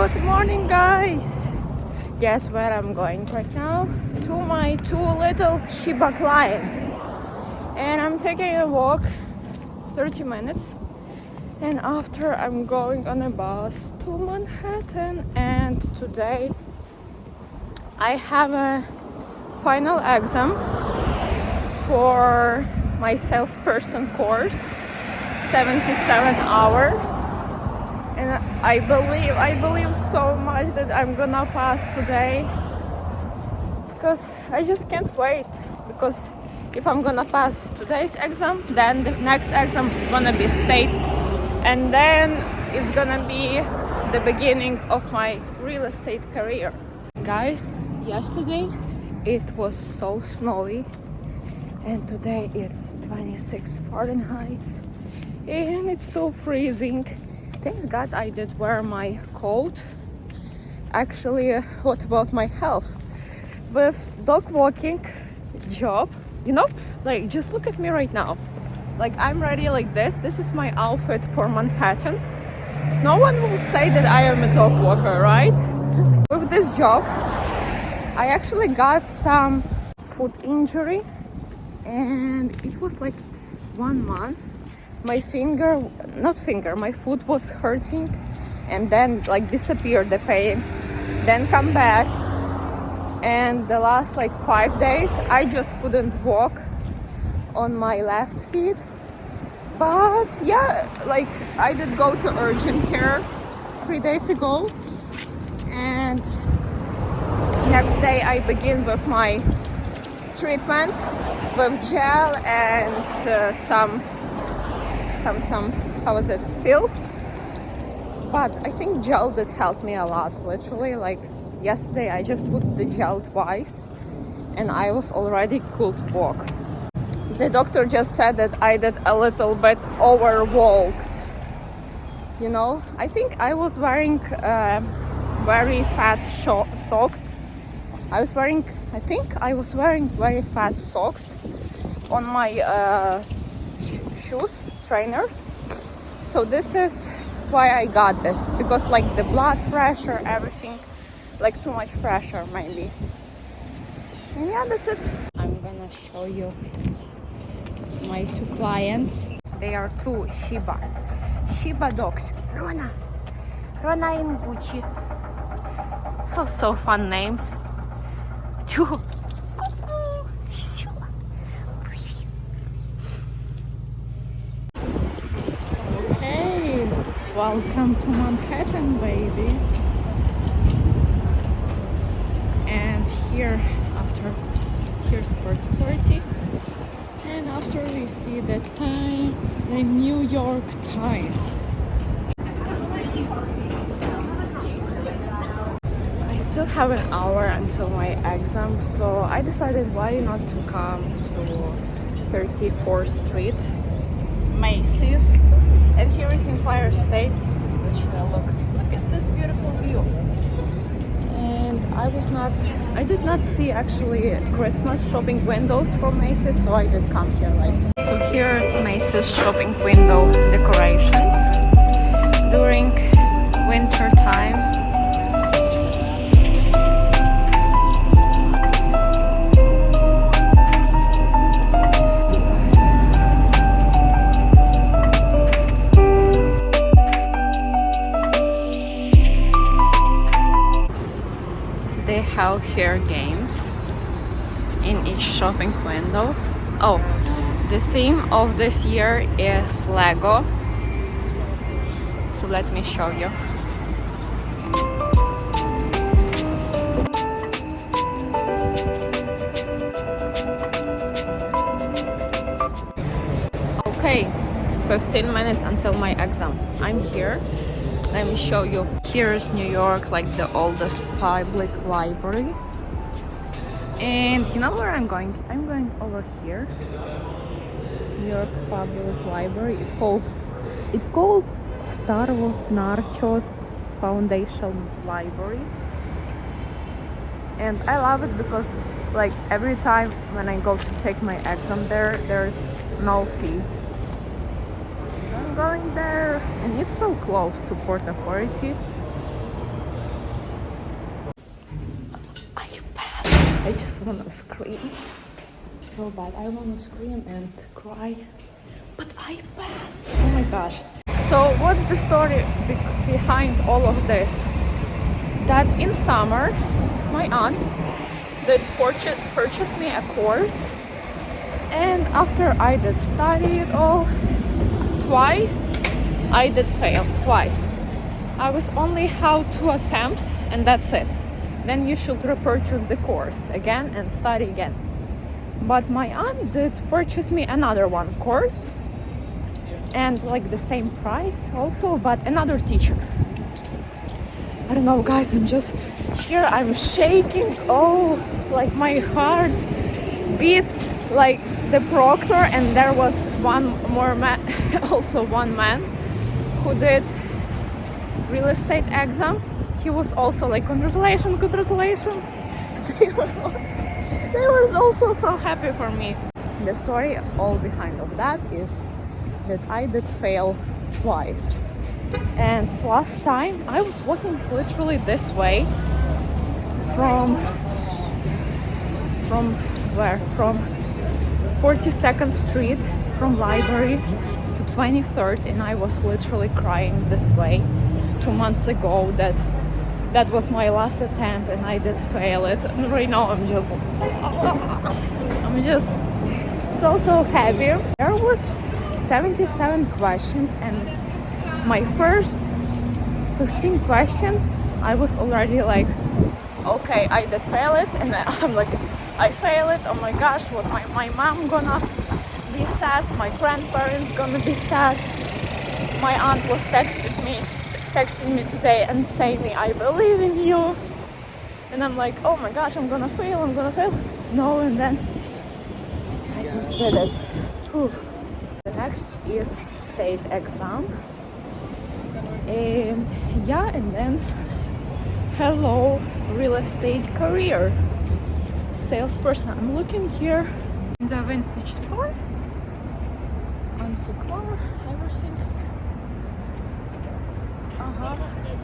Good morning, guys. Guess where I'm going right now? To my two little Shiba clients. And I'm taking a walk 30 minutes. And after I'm going on a bus to Manhattan. And today I have a final exam for my salesperson course, 77 hours. And I believe so much that I'm gonna pass today, because I just can't wait. Because if I'm gonna pass today's exam, then the next exam gonna be state, and then it's gonna be the beginning of my real estate career. Guys, yesterday it was so snowy, and today it's 26 Fahrenheit, and it's so freezing. Thanks God I did wear my coat. Actually, what about my health? With dog walking job, like just look at me right now. Like I'm ready like this. This is my outfit for Manhattan. No one will say that I am a dog walker, right? With this job, I actually got some foot injury, and it was like 1 month. My my foot was hurting, and then like disappeared the pain, then come back, and the last like 5 days I just couldn't walk on my left feet. But yeah, like I did go to urgent care 3 days ago, and next day I begin with my treatment with gel and some pills. But I think gel did help me a lot. Literally, like yesterday I just put the gel twice and I was already cool to walk. The doctor just said that I did a little bit overwalked. I think I was wearing very fat socks. I think I was wearing very fat socks on my shoes, trainers. So this is why I got this, because like the blood pressure, everything, like too much pressure maybe. And yeah, that's it. I'm gonna show you my two clients. They are two Shiba dogs. Rona and Gucci. How so fun names. Two. Welcome to Manhattan, baby. And here's Port 40. And after we see the time, the New York Times. I still have an hour until my exam, so I decided why not to come to 34th Street, Macy's. And here is Empire State. Look at this beautiful view. And I did not see actually Christmas shopping windows for Macy's, so I did come here. So here's Macy's shopping window decorations during winter time. They have here games in each shopping window. Oh, the theme of this year is Lego. So let me show you. Okay, 15 minutes until my exam. I'm here. Let me show you. Here's New York, like the oldest public library. And you know where I'm going? I'm going over here. New York Public Library. It's called Star Wars Nachos Foundation Library. And I love it because like every time when I go to take my exam there's no fee. So I'm going there, and it's so close to Port Authority. I just wanna scream so bad. I wanna scream and cry, but I passed. Oh my gosh. So what's the story behind all of this? That in summer, my aunt did purchase me a course, and after I did study it all twice, I did fail twice. I was only have 2 attempts and that's it. Then you should repurchase the course again and study again. But my aunt did purchase me another one course, and like the same price also, but another teacher. I don't know, guys, I'm just here, I'm shaking. Oh, like my heart beats like the proctor. And there was one more man, also one man who did real estate exam. He was also like, congratulations. They were also so happy for me. The story all behind of that is that I did fail twice. And last time I was walking literally this way from where? From 42nd Street, from library to 23rd, and I was literally crying this way 2 months ago that was my last attempt and I did fail it. And right now I'm just so happy. There was 77 questions, and my first 15 questions I was already like, okay, I did fail it. And then I'm like, I fail it, oh my gosh, what my mom gonna be sad, my grandparents gonna be sad. My aunt was texting me today and saying me, I believe in you. And I'm like, oh my gosh, I'm gonna fail. No, and then I just did it. Whew. The next is state exam. And yeah, and then hello, real estate career. Salesperson. I'm looking here in the vintage store. Antiquar, everything.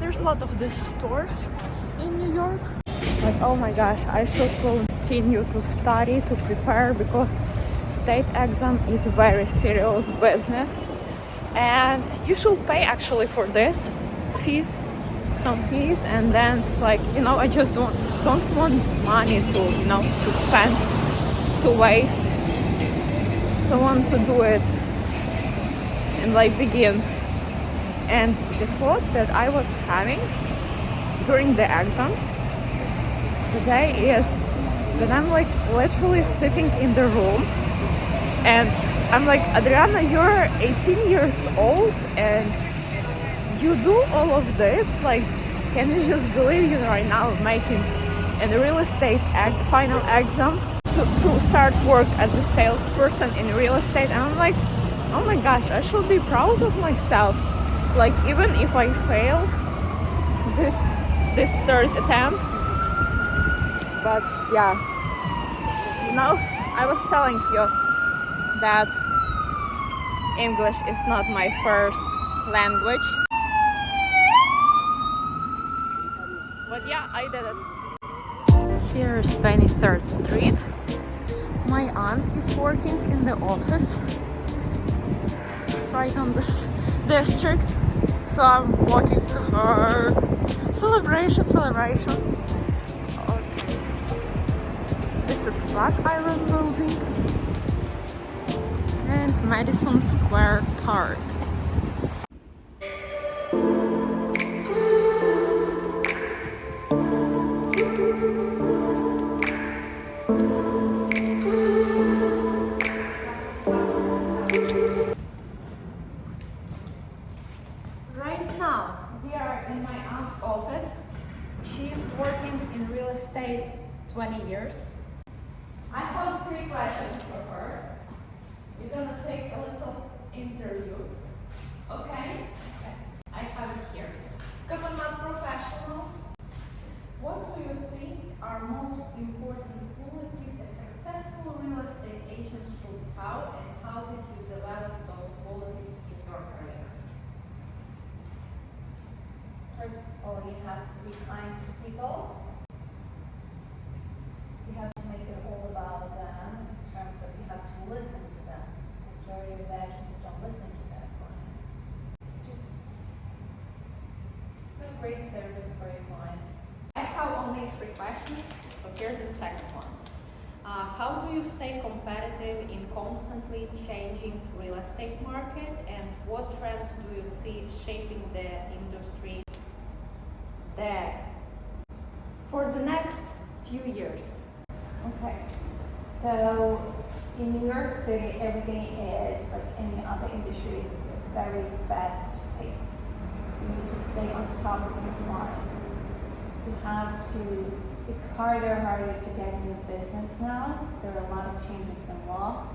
There's a lot of these stores in New York. But oh my gosh, I should continue to study, to prepare, because state exam is a very serious business. And you should pay actually for this some fees, and then like, I just don't want money to, to spend, to waste. So I want to do it and like begin. And the thought that I was having during the exam today is that I'm like literally sitting in the room and I'm like, Adriana, you're 18 years old and you do all of this. Like, can you just believe you right now making a real estate final exam to start work as a salesperson in real estate? And I'm like, oh my gosh, I should be proud of myself. Like, even if I fail this third attempt. But yeah, I was telling you that English is not my first language. But yeah, I did it. Here is 23rd Street. My aunt is working in the office right on this district. So I'm walking to her. Celebration. Okay. This is Flatiron Building and Madison Square Park. Right now, we are in my aunt's office. She's working in real estate 20 years. I have 3 questions for her. We're gonna take a little interview. Okay? I have it here. Because I'm not professional. What do you think are most important qualities a successful real estate agent should have, and how did you develop those qualities in your career? First of all, you have to be kind to people. You have great service for your client. I have only 3 questions, so here's the second one. How do you stay competitive in constantly changing real estate market, and what trends do you see shaping the industry there for the next few years? Okay, so in New York City, everything is like any other industry. It's very fast paced. You need to stay on top of your clients. You have to. It's harder and harder to get new business now. There are a lot of changes in law.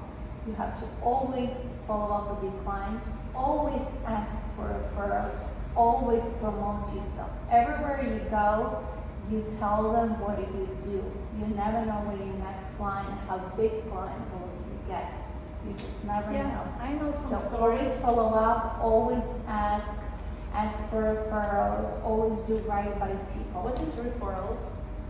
You have to always follow up with your clients. Always ask for referrals. Always promote yourself. Everywhere you go, you tell them what you do. You never know when your next client, how big client will you get. You just never know. I know some So stories. always follow up, always ask for referrals, always do right by people. What is referrals?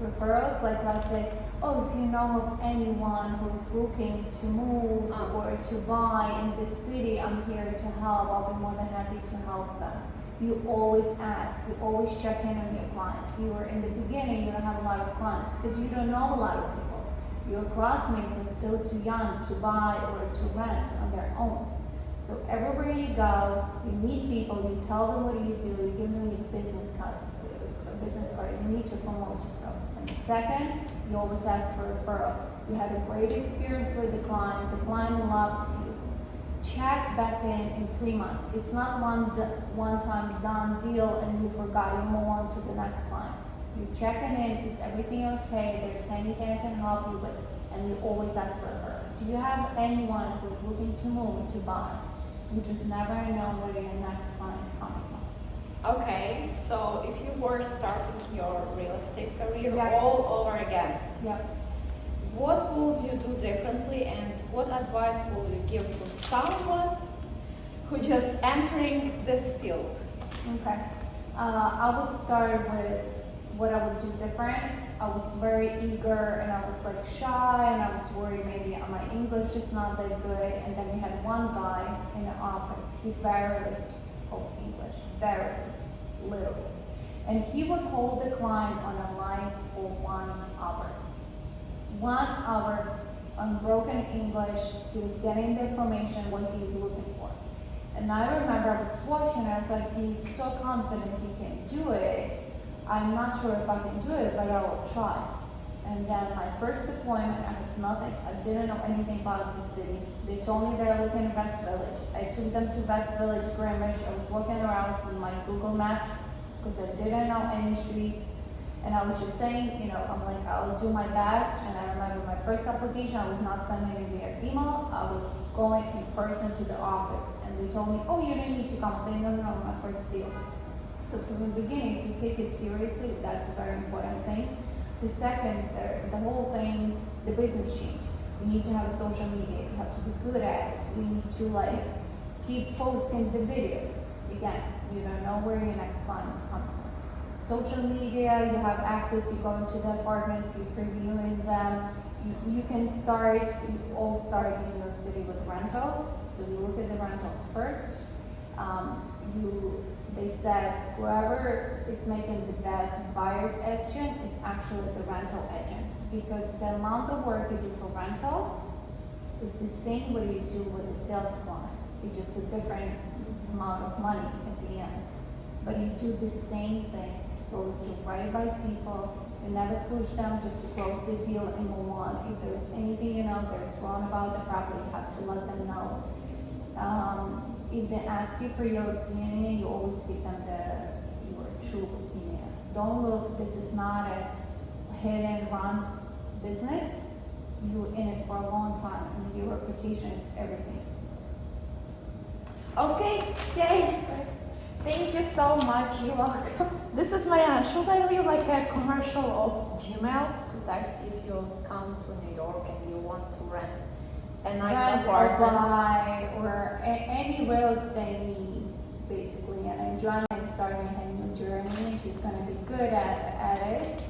Referrals, like let's say, oh, if you know of anyone who's looking to move or to buy in this city, I'm here to help. I'll be more than happy to help them. You always ask, you always check in on your clients. You are in the beginning, you don't have a lot of clients because you don't know a lot of people. Your classmates are still too young to buy or to rent on their own. So everywhere you go, you meet people, you tell them what you do, you give them your business card. You need to promote yourself. And second, you always ask for a referral. You had a great experience with the client loves you. Check back in 3 months. It's not one time done deal and you forgot, you move on to the next client. You checking in, is everything okay? There's anything I can help you with? And you always ask for a referral. Do you have anyone who's looking to move, to buy? You just never know where your next client is coming from. Okay, so if you were starting your real estate career Yeah. all over again, Yep. what would you do differently, and what advice would you give to someone who just entering this field? Okay. I would start with what I would do different. I was very eager and I was like shy and I was worried maybe my English is not that good. And then we had one guy in the office, he barely spoke English, very little. And he would hold the client on a line for 1 hour. 1 hour unbroken English, he was getting the information what he was looking for. And I remember I was watching, I was like, he's so confident he can do it. I'm not sure if I can do it, but I will try. And then my first appointment, I had nothing. I didn't know anything about the city. They told me they're looking at West Village. I took them to West Village, Greenwich. I was walking around with my Google Maps because I didn't know any streets. And I was just saying, I'm like, I'll do my best. And I remember my first application, I was not sending it via email. I was going in person to the office. And they told me, oh, you didn't need to come. I said, no, my first deal. So from the beginning, if you take it seriously, that's a very important thing. The second, the whole thing, the business change. You need to have a social media. You have to be good at it. You need to keep posting the videos. Again, you don't know where your next client is coming from. Social media, you have access, you go into the apartments, you're previewing them. You all start in New York City with rentals. So you look at the rentals first. They said whoever is making the best buyer's agent is actually the rental agent, because the amount of work you do for rentals is the same what you do with the sales client. It's just a different amount of money at the end. But you do the same thing. Goes to right by people. You never push them just to close the deal and move on. If there's anything there's wrong about the property, you have to let them know. If they ask you for your opinion, you always give them your true opinion. Don't look, this is not a hit and run business. You're in it for a long time, and your reputation is everything. Okay, yay! Thank you so much. You're welcome. This is my, should I leave like a commercial of Gmail to text if you come to New York and you want to rent a nice apartment? Buy, or any real estate needs, basically. And Joanna is starting her new journey. She's going to be good at it.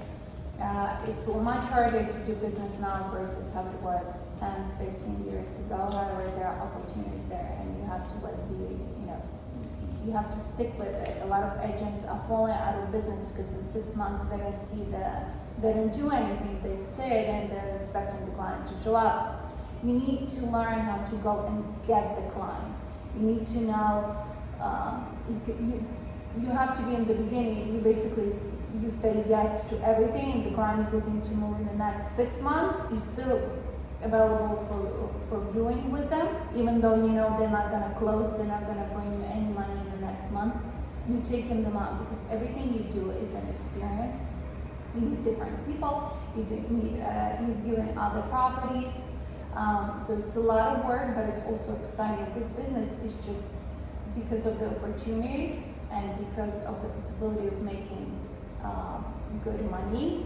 It's much harder to do business now versus how it was 10, 15 years ago. However, there are opportunities there, and you have to you have to stick with it. A lot of agents are falling out of business because in 6 months they're going to see that they don't do anything. They sit and they're expecting the client to show up. You need to learn how to go and get the client. You need to know, you have to be in the beginning, you basically, you say yes to everything, and the client is looking to move in the next 6 months, you're still available for viewing with them, even though you know they're not gonna close, they're not gonna bring you any money in the next month. You taking them out because everything you do is an experience. You meet different people, you meet viewing other properties. So it's a lot of work, but it's also exciting. This business is just because of the opportunities and because of the possibility of making good money.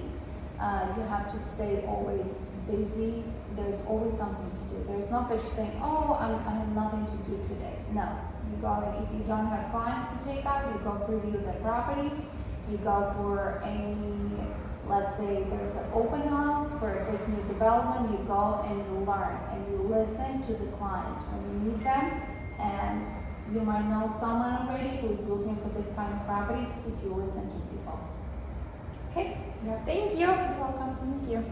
You have to stay always busy. There's always something to do. There's no such thing, oh, I have nothing to do today. No, you go, and if you don't have clients to take out, you go preview the properties. You go for any, let's say there's an open house for a big new development, you go and you learn and you listen to the clients when you meet them, and you might know someone already who's looking for this kind of properties if you listen to people. Okay, Yeah. thank you. You're welcome. Thank you.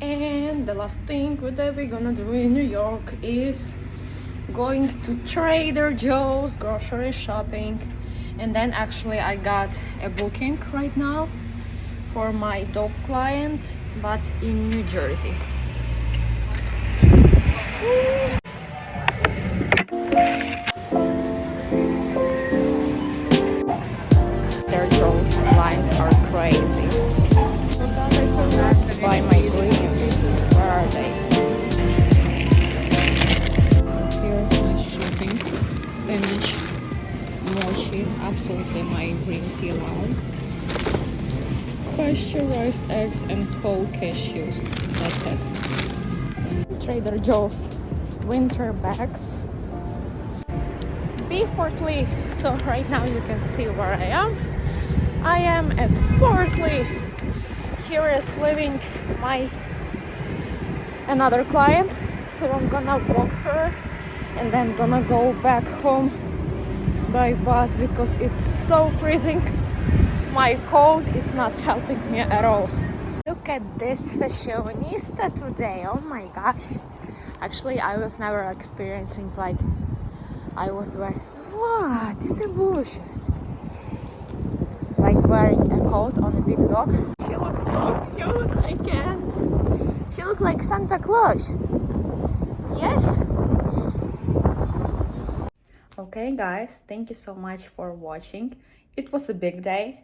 And the last thing that we're gonna do in New York is going to Trader Joe's grocery shopping. And then actually I got a booking right now for my dog client, but in New Jersey. Trader Joe's lines are crazy. I forgot to buy my greens. Where are they? So here's my shopping. Spinach, mochi, absolutely my green tea line. Pasteurized eggs and whole cashews. That's it. Trader Joe's winter bags. B Fort Lee. So right now you can see where I am. I am at Fort Lee. Here is living my another client. So I'm gonna walk her and then gonna go back home by bus because it's so freezing. My coat is not helping me at all. Look at this fashionista today. Oh my gosh. Actually, I was never experiencing like I was wearing. What? These are bushes. Like wearing a coat on a big dog. She looks so cute. I can't. She looked like Santa Claus. Yes? Okay guys, thank you so much for watching. It was a big day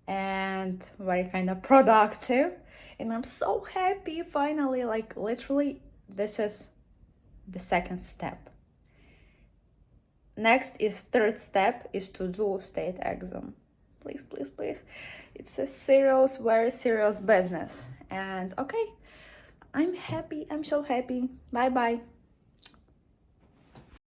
and very kind of productive, and I'm so happy finally, like literally this is the second step. Next is third step is to do state exam. Please, please, please. It's a serious, very serious business. And okay, I'm happy. I'm so happy. Bye bye.